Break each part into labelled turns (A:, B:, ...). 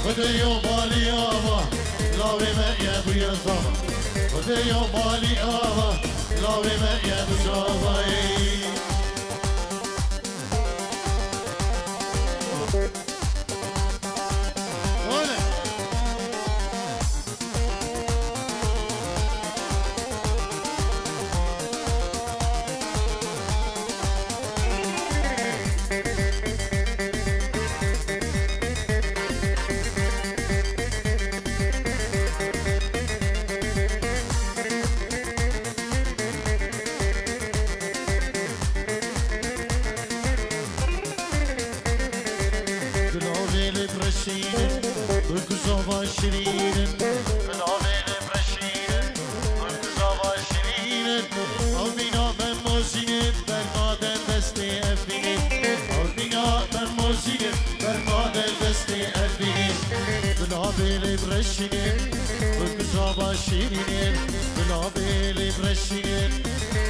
A: خذي مالي يابا لاوي ما يبو يصابا خذي مالي يابا لاوي ما يبو صابا شيرين بلابل برشين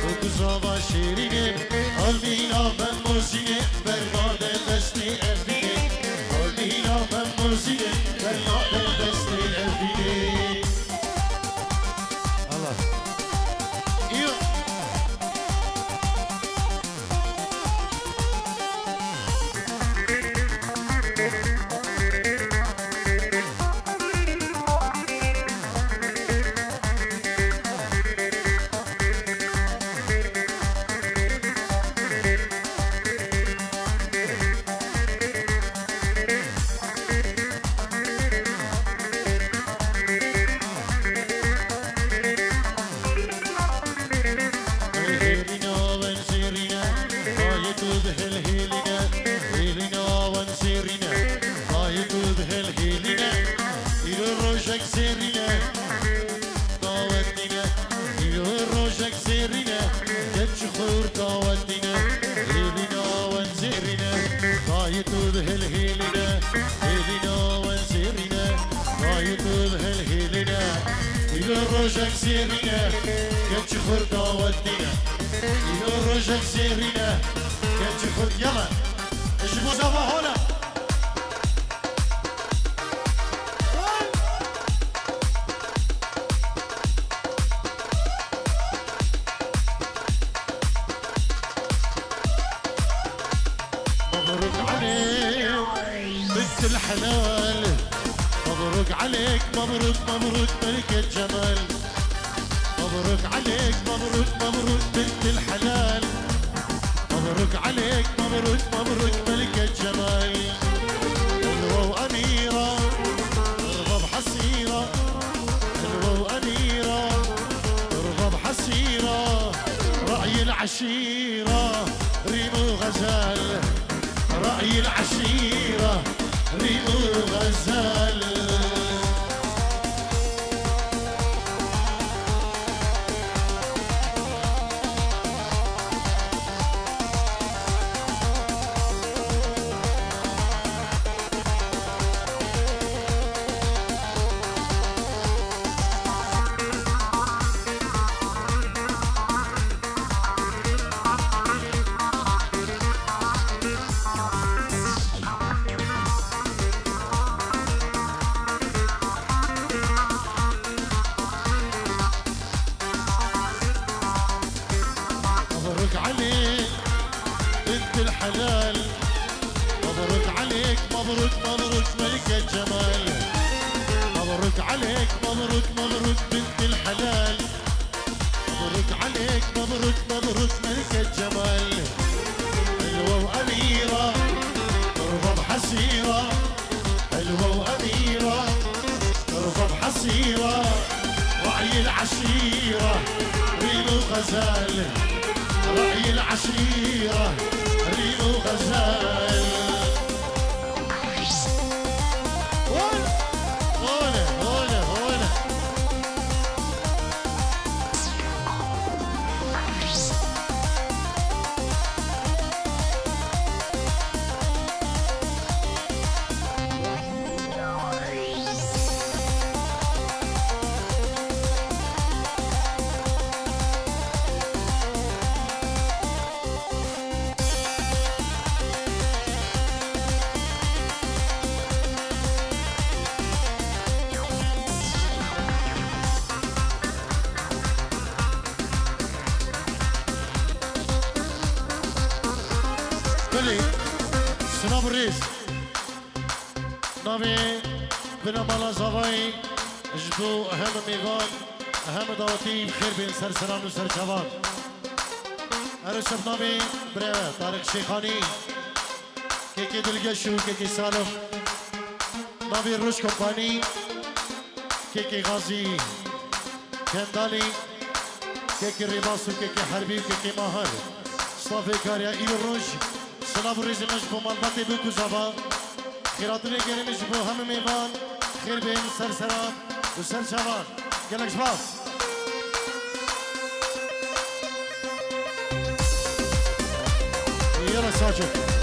A: وكزابا شيرين قلبينا من موزين برناد دستي أفيني قلبينا من موزين برناد دستي أفيني الله إيوه روجك زيرينا كنت خرطة ودينا إلو روجك زيرينا كنت خرط يلا اجيبوا زفا هنا مبروك عليك بنت الحلال مبروك عليك مبروك مبروك ملك الجمال مبروك عليك مبروك مبروك بنت الحلال مبروك عليك مبروك مبروك ملك الجمال حلوة وأميرة ترضى بحسيرة حلوة وأميرة ترضى بحسيرة رأي العشيرة ريمو غزال رأي العشيرة ريمو غزال الحلال مبروك عليك مبروك مبروك ملك الجمال مبروك عليك مبروك مبروك بنت الحلال مبروك عليك مبروك مبروك ملك الجمال حلوة وأميرة ترضى بحسيرة حلوة وأميرة ترضى بحسيرة رأي العشيرة ريمو غزال رأي العشيرة ريمو غزال هولا هولا هولا سناب الرئيس نبي بنا مالا زواي جبو أهم ميغان أهم دعوتي بخير بين سر سران و سر جوان أرشف نبي بريوه طارق شيخاني كيكي دلگشو كيكي سالم نبي روش كمباني كيكي غازي كندالي كيكي ريباسو كيكي حربي كيكي ماهر صافي كاريا إيل روش سناب الرئيس مجبو مالباتي بوكو زبا خيراتني گرمش بو هم میوان خیر بین سر سران و سر جوان گلک باز يلا ساجد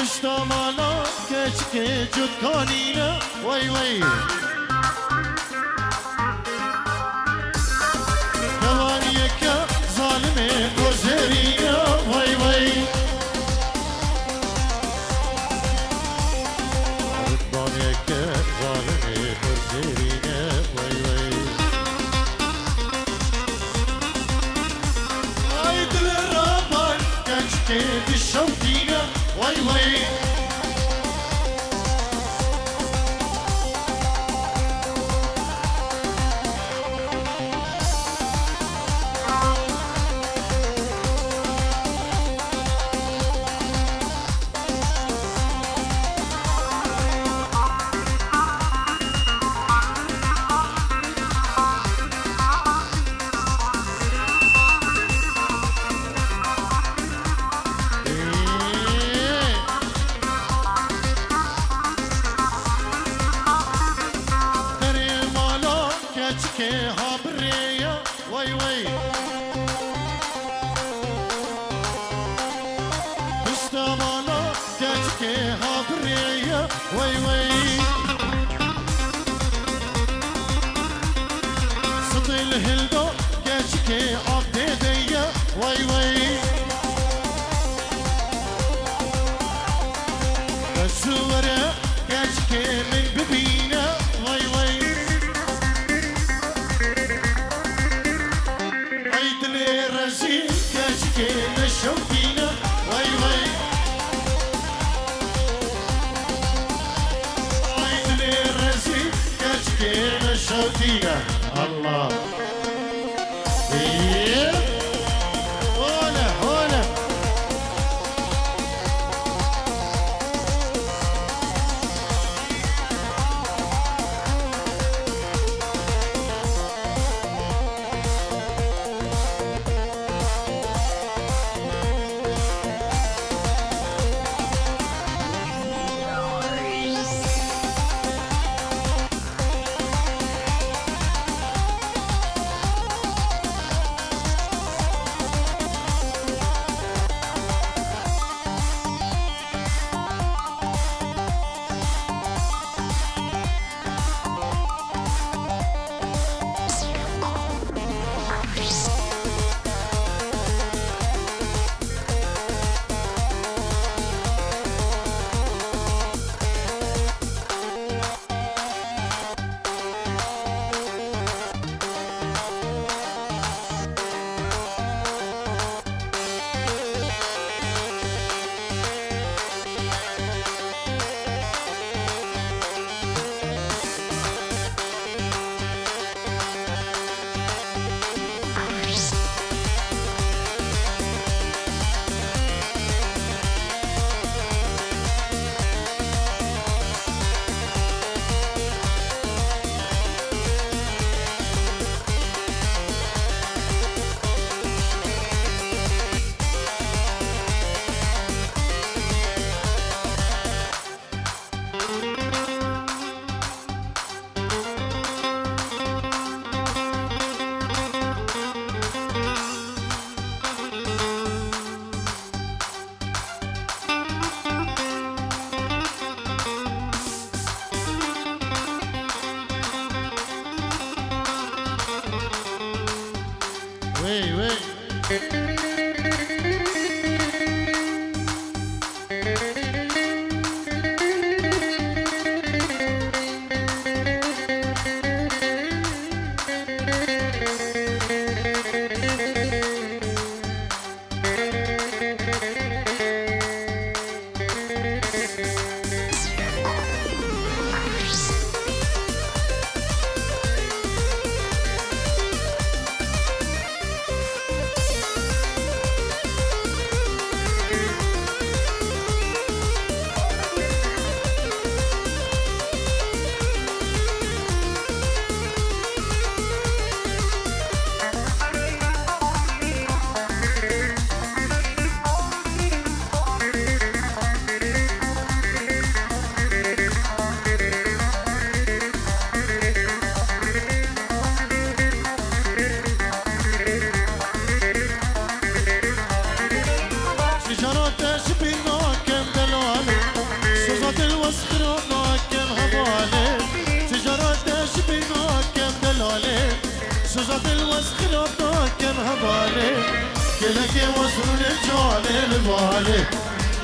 A: پشتامانا کچک جد کانینا وای وای دوانیه که ظالمه گذرینا وای وای دوانیه که ظالمه گذرینا وای وای وای دل رابان کچک دشوتینا وای وای وای وای صدي الهلدو كاشكي عبدي ديا وای وای الصورة كاشكي من ببينا وای وای عيد لي رزين كاشكي نشوفينا وای وای شوتينا الله هولا هولا وي وي سوزات الوسخ لطاكم هبالي كلك وصل الجوالي البالي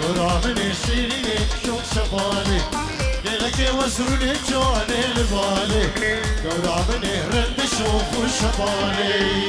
A: ورامن الشيرين شوق شفالي كلك وصل الجوالي البالي ورامن رد شوق شفالي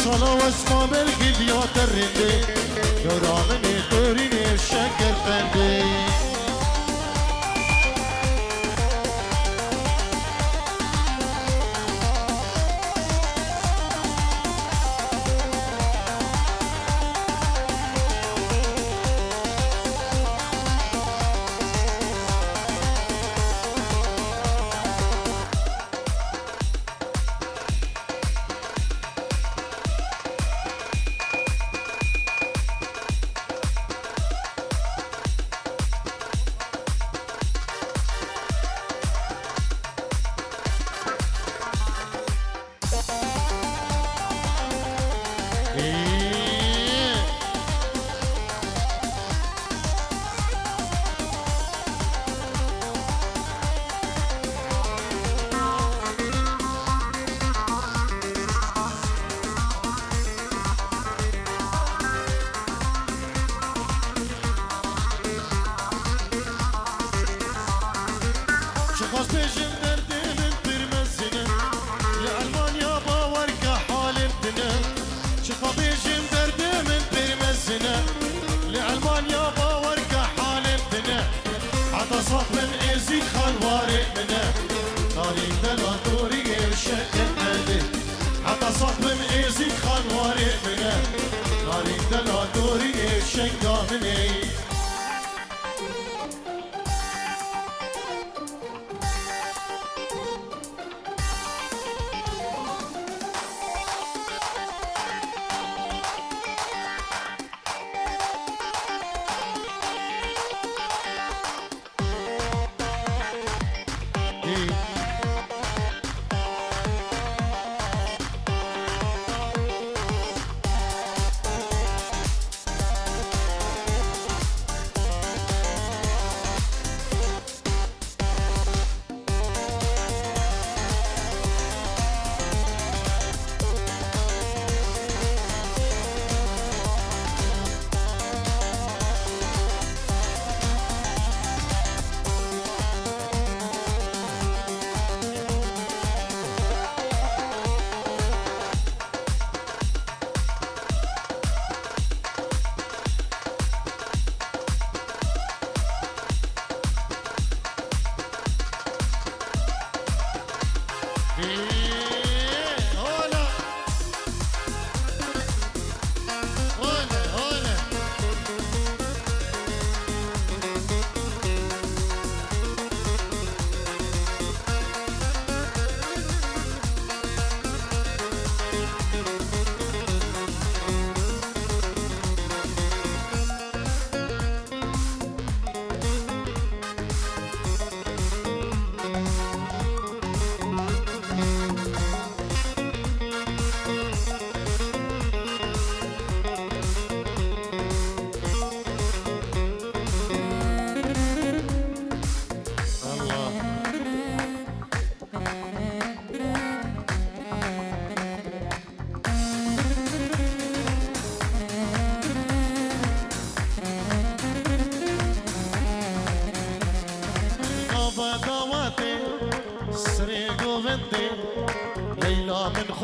A: صلاة واسمع بالقديات الرندي يرامني دوريني بشكل فندي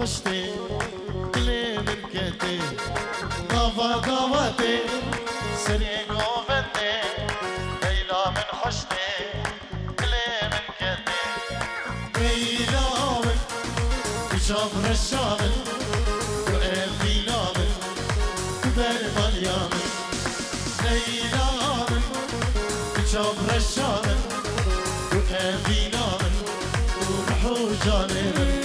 A: خشتي دلي من كتي نافا داوتي سري قوفتي ليلى من خشتي دلي من كتي ليلى من بشامر الشامل وقلبي نامل برمال يامل ليلى من بشامر الشامل وقلبي نامل وروح جانب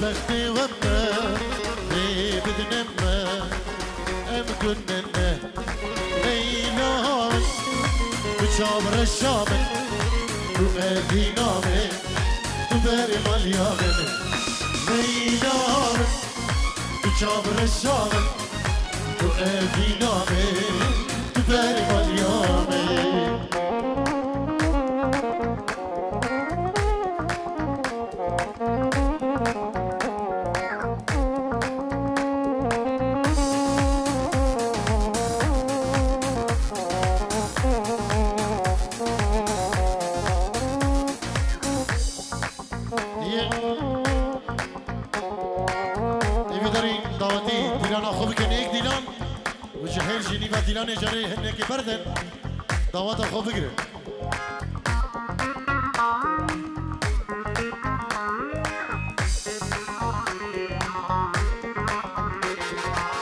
A: بختي وما في بدنا ام كنا ليلى بشامر الشامل وقلبي نامل وباري مليامل ليلى بشامر الشامل وقلبي نامل وباري مليامل ديلان جري هنك بردن دعوات خو فكره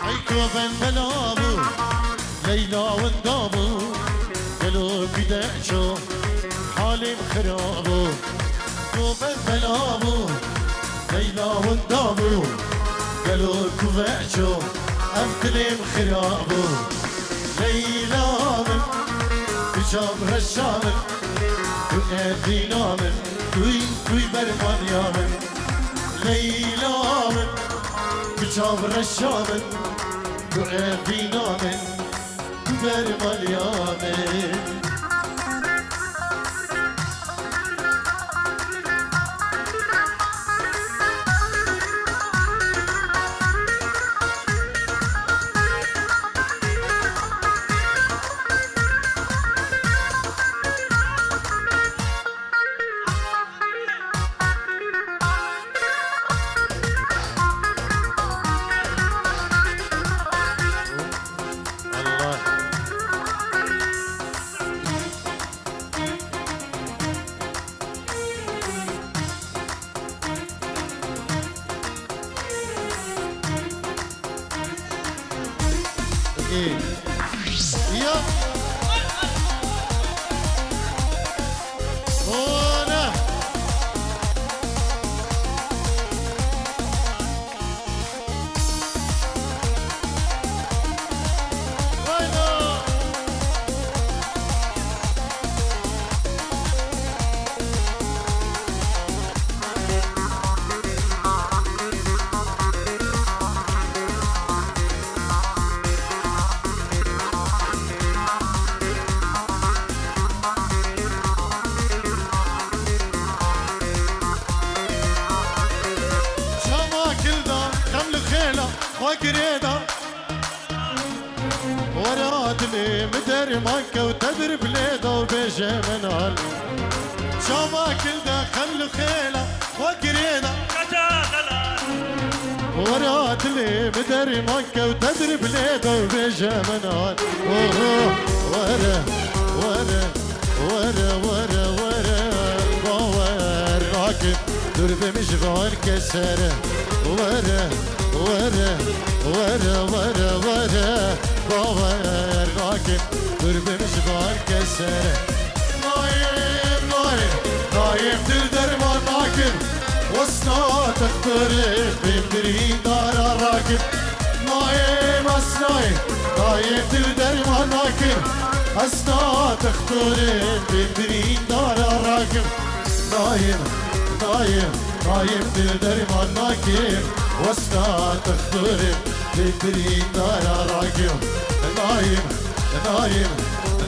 A: ايكو بن بلابو ليلى وندابو قالوا بدأشو حالي مخرابو كو بن بلابو ليلى وندابو قالوا كوفاشو امتلي مخرابو ليلى من بشامر الشامل وقلبي نامل كوي برمان يامل ليلى من بشامر الشامل وقلبي نامل برمان يامل وكريدا وراد لي مدر مكة وتدر بليدا وبيجي منال شاماكل دخل خيلة وكريدا وراد لي مدر مكة وتدر بليدا وبيجي منال ورا ورا ورا ورا ورا ورا باور راكب درب مشغال كسره ورا ورا ورا ورا ورا باور راكب درب مشغال كسره نايم نايم نايم دل درمان راكب وسنا تخترق بمدري دار راكب نايم اسنايم نايم دل درمان ناكر اسنا تختارم ببرين دارا راكم نايم نايم نايم دل درمان ناكر واسنا تختارم ببرين دارا راكم نايم نايم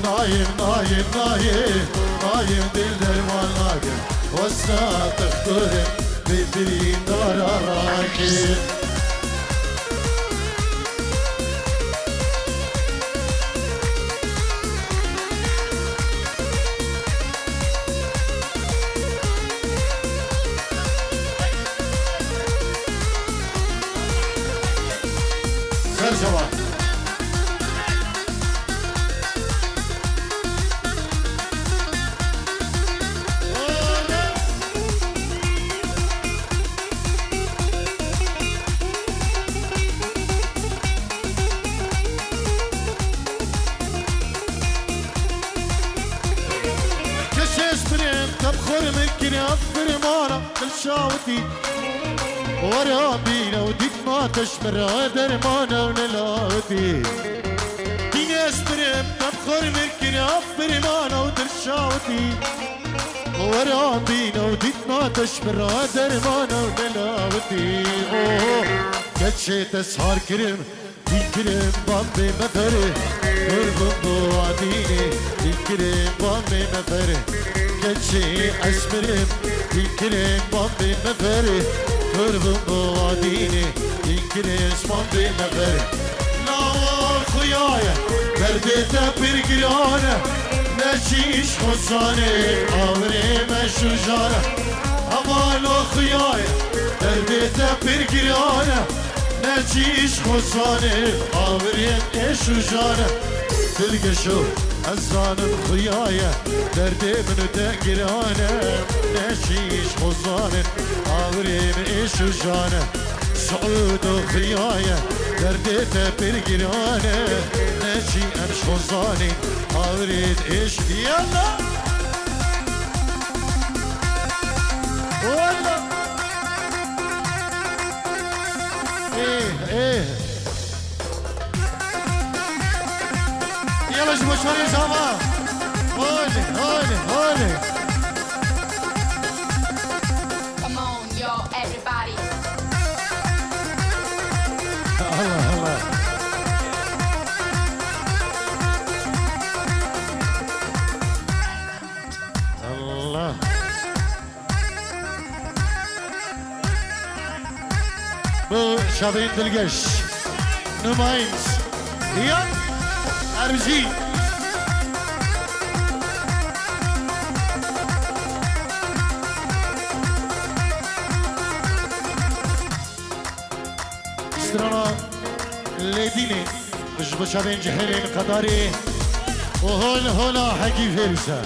A: نايم نايم نايم نايم دل درمان ناكر واسنا تختارم ببرين دارا راكم Serçava. كشش بريم تبخر من كناف برمارة بالشاوتي ورا بينا وديك ما تشمر درمانة ونلاوتي دي ناس بريم تبخر من كناف برمانة ودرشاوتي ورا بينا وديك ما تشمر درمانة ونلاوتي كتشي تسهر كريم دي كريم بامبي مفري قربم بواديني دي كريم بامبي مفري كتشي اسمريم دي كريم بامبي مفري قربم بواديني دي كريم بامبي مفري ناوار خيايا برديتا برقرانة نشيش خزاني عمري مشجارة أمالو خيايا برديتا برقرانة نشيش خزاني عمري مشجارة تلقى شو الظالم خيايا دردي من دقرانة نشيش خزاني عمري مشجارة سعود خيايا درديته برقرانة نشي أنش خزاني أريد إيش يلا والله إيه يلا شوفوا شواري زمان هولي
B: Come on, y'all, everybody.
A: الله الله bu şabeyin dilgeç numayins yan erzi strana ledini مش بشابين جهلين قداري وهول هولا حكي فيرسا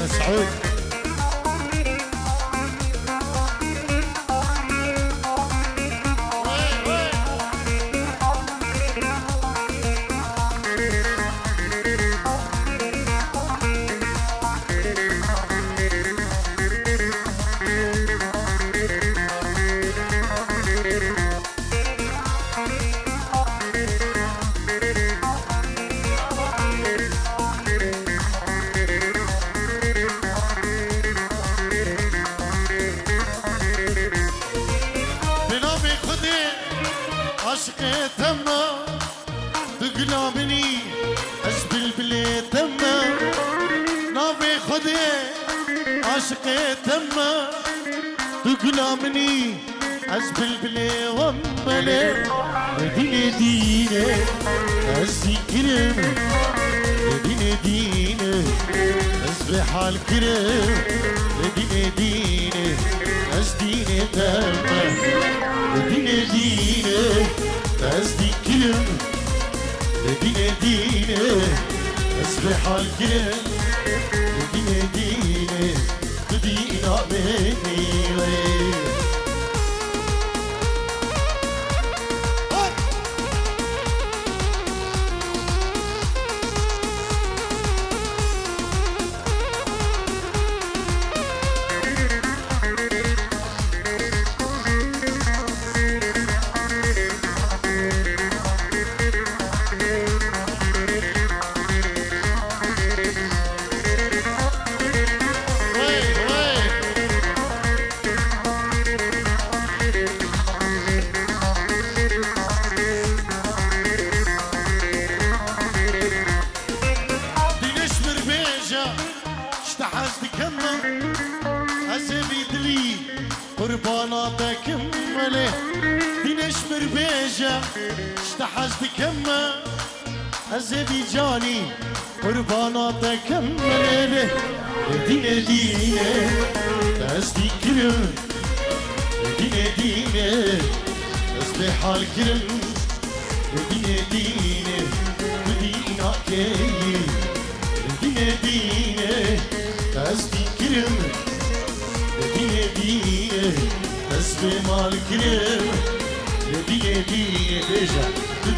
A: سعود عشقي تما تقلبني أجبل بلي تما نافي خدي عشقي تما تقلبني از بلبله ومبله دینه دینه از دیگرم دینه دینه از به حال کرم دینه دینه از دینه دمه دینه دینه از دیگرم دینه دینه از به حال کرم دینه دینه دینه آمینی قرباناتك ملي دينش مربيجة اشتحزت كمه أزبي جاني قرباناتك ملي دينه دينه تزدي كرم دينه دينه تزدي حال كرم دينه دينه دينه كي دينه دينه تزدي كرم دينه دينه تزدي مال كرم دينه دينه بيجا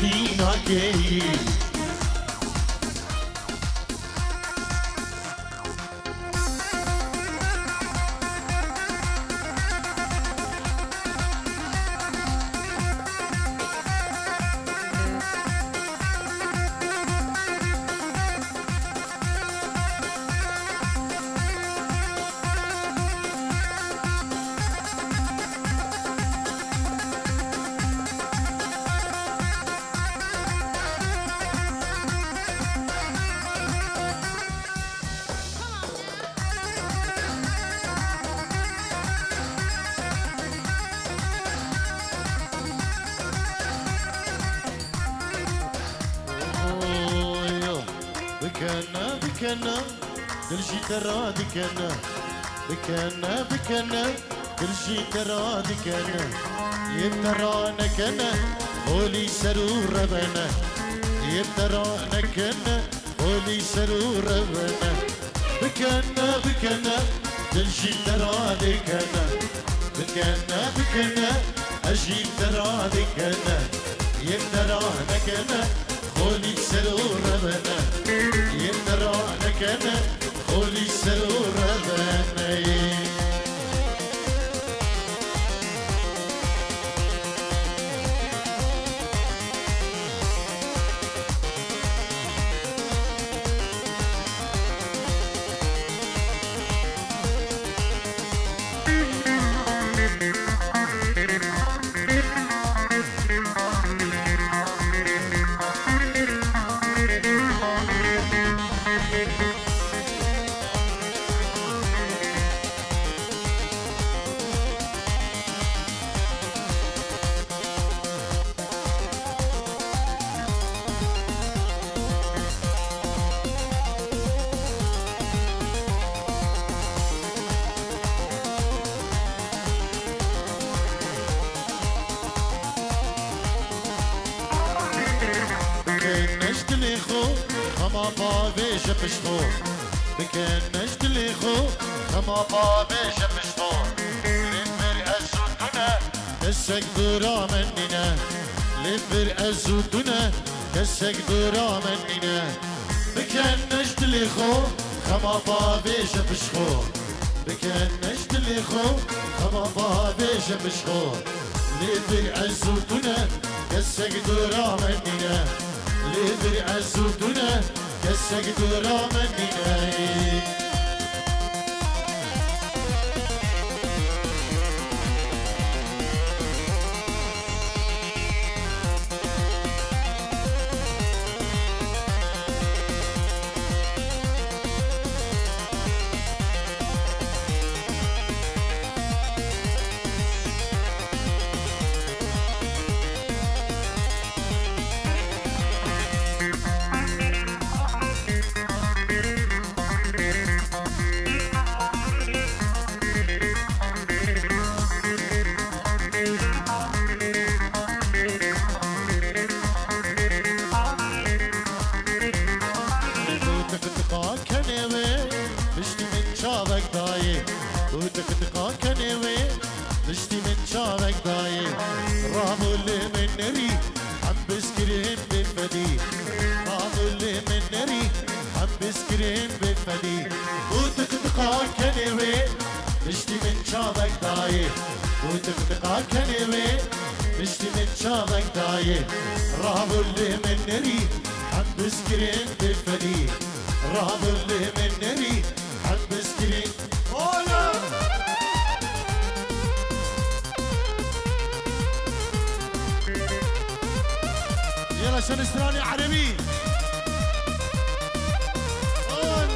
A: دينه كي بكنا دلجي ترى بكنا بكنا بكنا دلجي ترى بكنا يترانا كنا قولي سرور ربنا يترانا كنا قولي سرور ربنا بكنا بكنا دلجي ترى بكنا بكنا بكنا أجي ترى بكنا يترانا كنا قولي سرور ربنا يترانا كنا قولي سرور ربنا خما بابي شبشخو بكن نجد لي خو خما بابي شبشخو لفر أزودنا كسك دورا مننا لفر أزودنا كسك دورا مننا بكن نجد لي خو خما بابي شبشخو بكن نجد لي خو خما بابي شبشخو لفر أزودنا كسك دورا مننا لفر أزودنا كسك دورا مننا شافك دايم رامو اللي من نري هم بسكرين بالفدي رامو اللي من نري هم بسكرين بالفدي وتتبقى كنوي نشتي من شافك دايم وتتبقى كنوي نشتي من شافك دايم رامو اللي من نري هم بسكرين بالفدي رامو اللي من نري هم بسكرين أولا يلا شنستراني عربي قول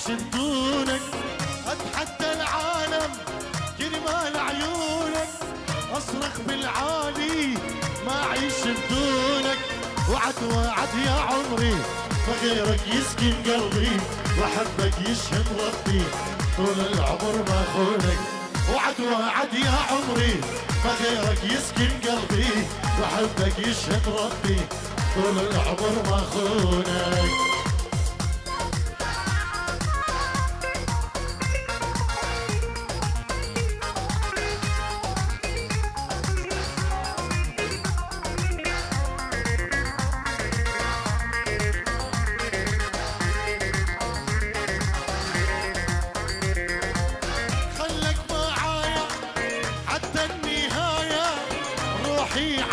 A: بدونك اتحدى العالم جرمال عيونك اصرخ بالعالي ما اعيش بدونك وعد يا عمري فغيرك يسكن قلبي وحبك يشهد ربي طول العمر ما خونك وعد يا عمري فغيرك يسكن قلبي وحبك يشهد ربي طول العمر ما خونك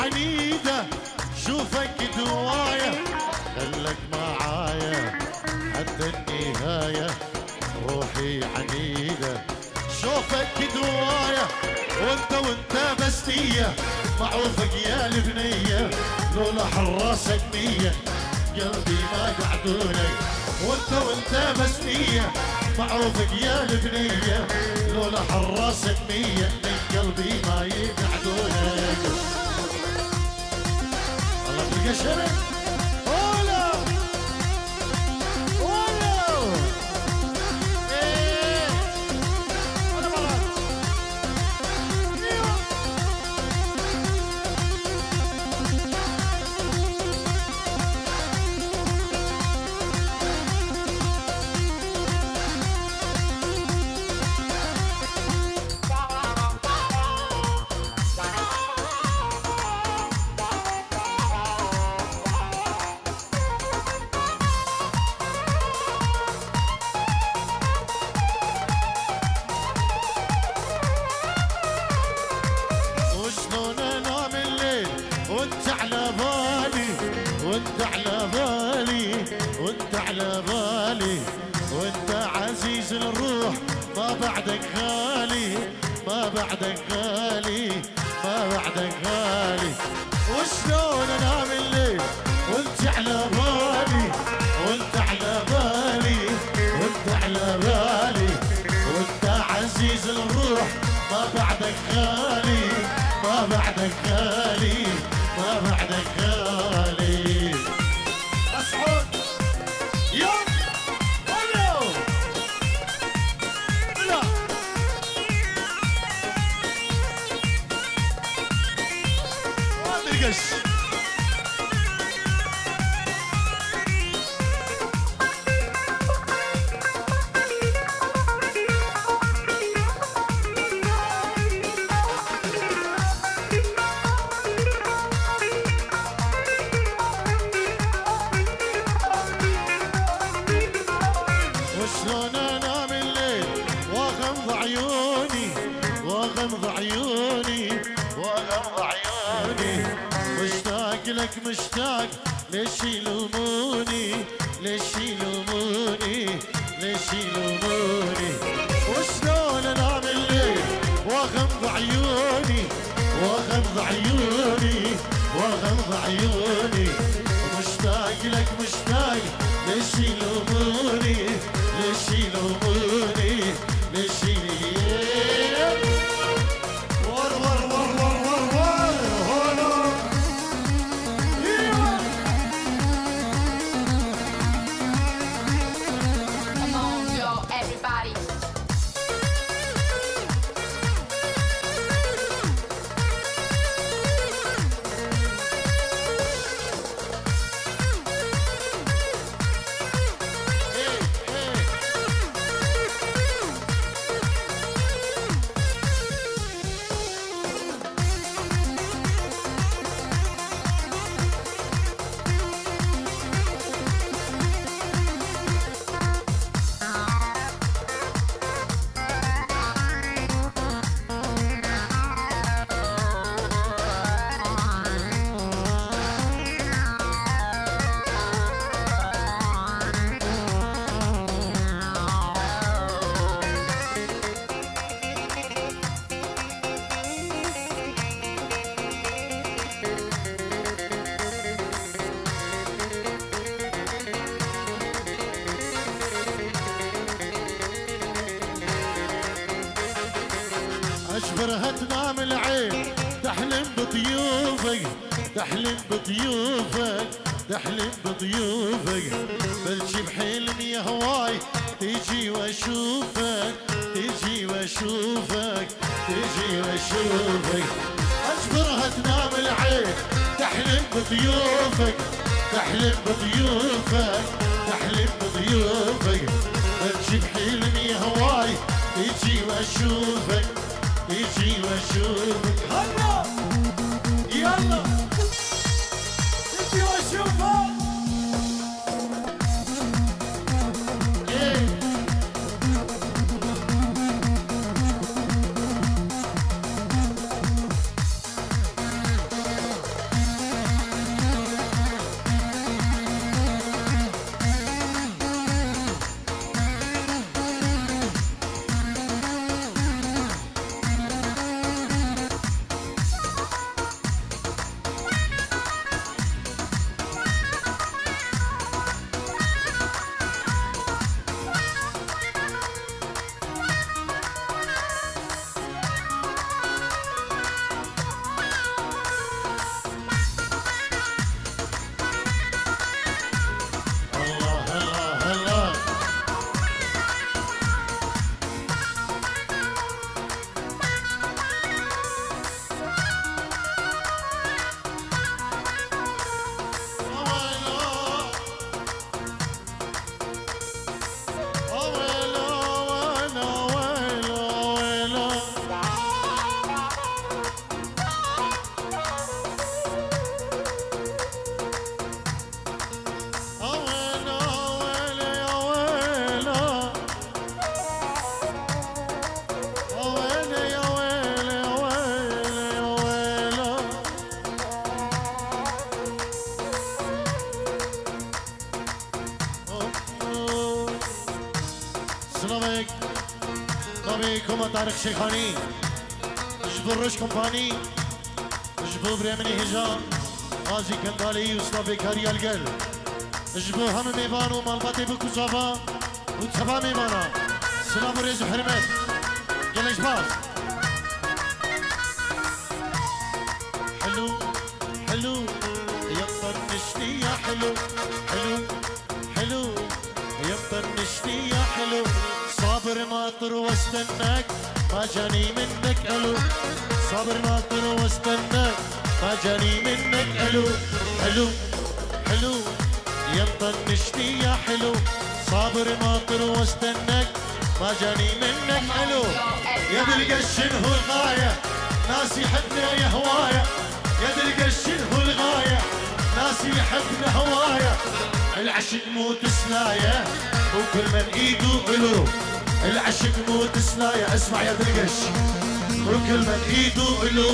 A: عنيدة شوفك دواية خلك معايا حتى النهاية روحي عنيدة شوفك دواية وانت بستية معروفك يا البنية لولا حراسك نية قلبي ما قعدونك وانت بستية معروفك يا البنية لولا حراسك نية من قلبي ما يقعدونك يا شرف هولا هولا ايه انا مرات ايوه وانت على بالي وانت عزيز الروح ما بعدك غالي ما بعدك غالي ما بعدك غالي وشلون انام الليل وانت على بالي بعدك غالي ما بعدك غالي ما بعدك غالي أسعد يوم ولو لا وادرقش وشلون انام الليل واغمض عيوني واغمض عيوني واغمض عيوني مشتاق لك مشتاق ليش يلوموني ليش يلوموني ليش يلوموني وشلون انام الليل واغمض عيوني واغمض عيوني واغمض عيوني مشتاق لك مشتاق ليش يلوموني ليش يلوموني ليش يلوموني ور ور ور ور ور ور ور
B: Come on, y'all, everybody.
A: اجبرها تنام العين تحلم بضيوفك تحلم بضيوفك تحلم بضيوفك بلشي بحلمي يا هواي تيجي واشوفك تيجي واشوفك تيجي واشوفك اجبرها تنام العين تحلم بضيوفك تحلم بضيوفك تحلم بضيوفك بلشي بحلمي يا هواي تيجي واشوفك تيجي واشوفك هلا يلا تيجي واشوفك سلامك طبيعي كما طارق شيخاني جبر روش كومباني جبو بريمني هجان غازي كندالي وصلافي كاريا القل جبو هم ميبان ومالباتي بكوزافا وتسبا ميبانا سلام ريز وحرمت قلش باس حلو حلو يا مطنشني يا حلو حلو حلو يا مطنشني يا حلو صابر ناطر واستناك ما جاني منك الو صابر ناطر واستناك ما جاني منك الو حلو حلو يا مطنشني يا حلو صابر ناطر واستناك ما جاني منك الو يا ذا القشن هو الغايه ناس يحبنا يا هوايه يا ذا القشن هو الغايه ناس يحبنا هوايه العشق مو تسلايه وكل من ايده الو العشق مو تسلايه اسمع يا ذا القشن وكل من ايده الو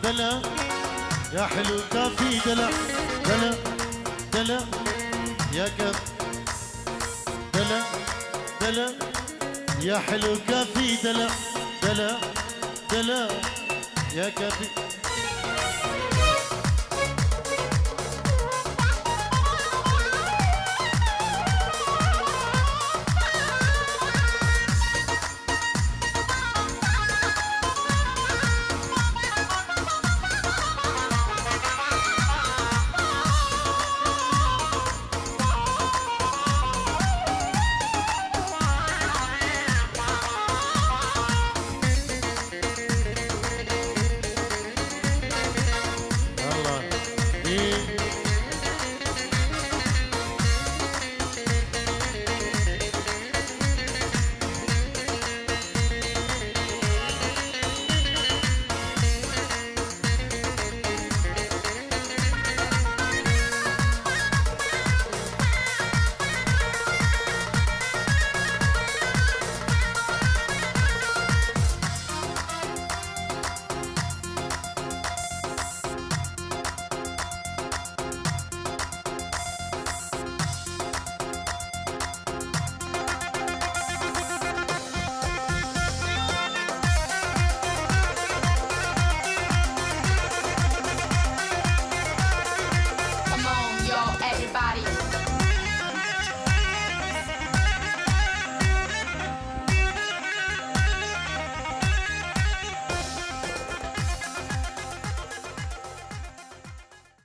A: دلع يا حلو كافي دلع دلع دلع يا كف دلع دلع يا حلو كافي دلع دلع دلع يا كافي